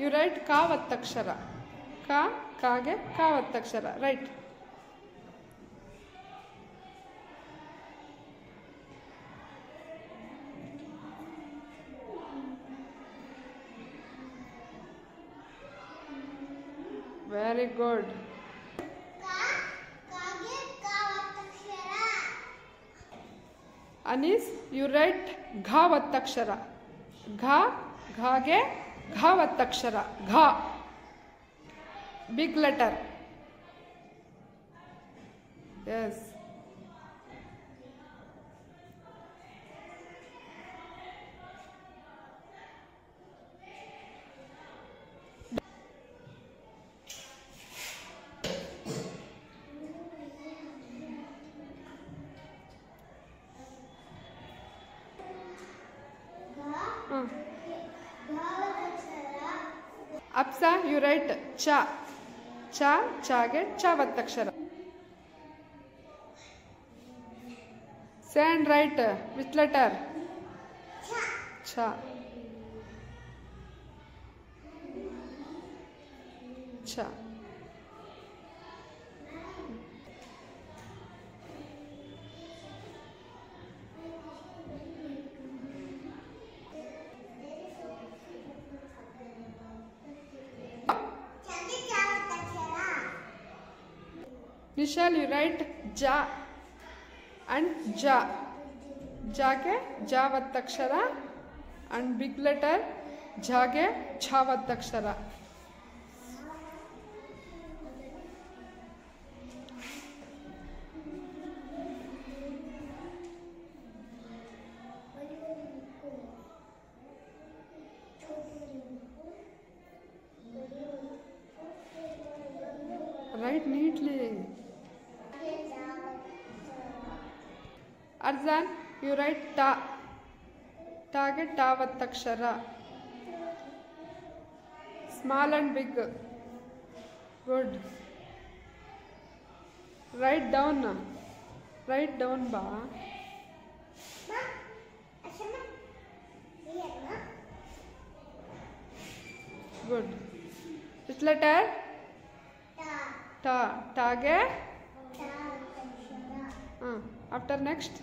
You write ka ಒತ್ತಕ್ಷರ. ಕಾಗೆ ka ಒತ್ತಕ್ಷರ. Right. Very good. Anis, you write gha ಒತ್ತಕ್ಷರ. ಘಾಗೆ ಘ ಒತ್ತಕ್ಷರ. ಘ. Big letter. Yes. Apsa, you write cha. Chage cha ಒತ್ತಕ್ಷರ. Say and write which letter? Cha. Cha. Nishal, you write ja and ja. Jage ja ಒತ್ತಕ್ಷರ and big letter jage cha ಒತ್ತಕ್ಷರ. Write neatly. Arzan, you write ta. Tage ta ಒತ್ತಕ್ಷರ. Small and big. Good. Write down. Write down ba. Good. Which letter? Ta. Tage. After next.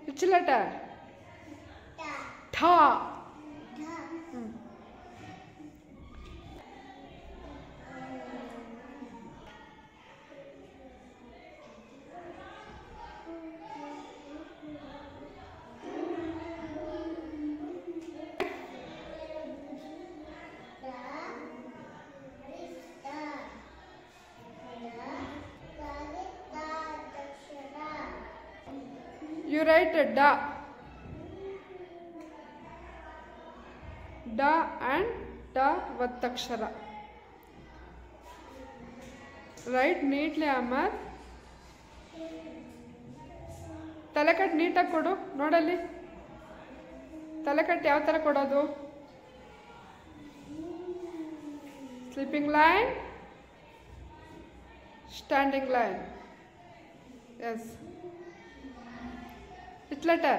Which letter? Tha. You write da. Da and da ಒತ್ತಕ್ಷರ. Write neatly, Amar. ತಲೆಕಟ್ಟು ನೀಟಾಗಿ ಕೊಡು ನೋಡಲ್ಲಿ. ತಲೆಕಟ್ಟು ಯಾವ ಥರ ಕೊಡೋದು? Sleeping line, standing line. Yes. Which letter?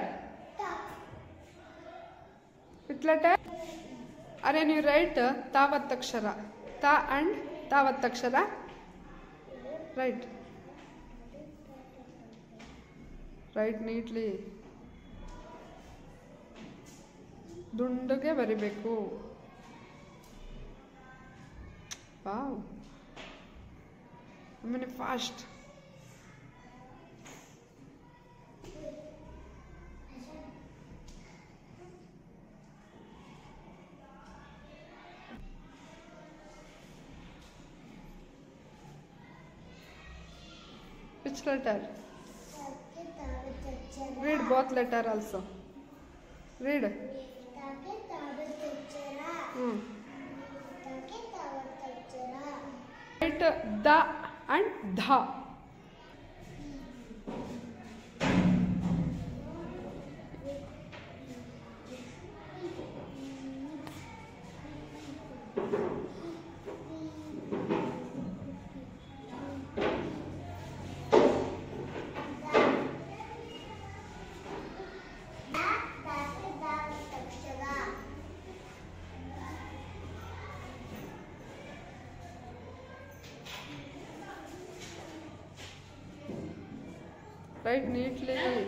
Which letter? Aryan, you write ta ಒತ್ತಕ್ಷರ. Ta and ta ಒತ್ತಕ್ಷರ. Right. Write neatly. ದುಂಡುಗೆ ಬರಿಬೇಕು. Wow. I mean fast. Which letter? Read both letter also. Read. Write da and dha. Write neatly.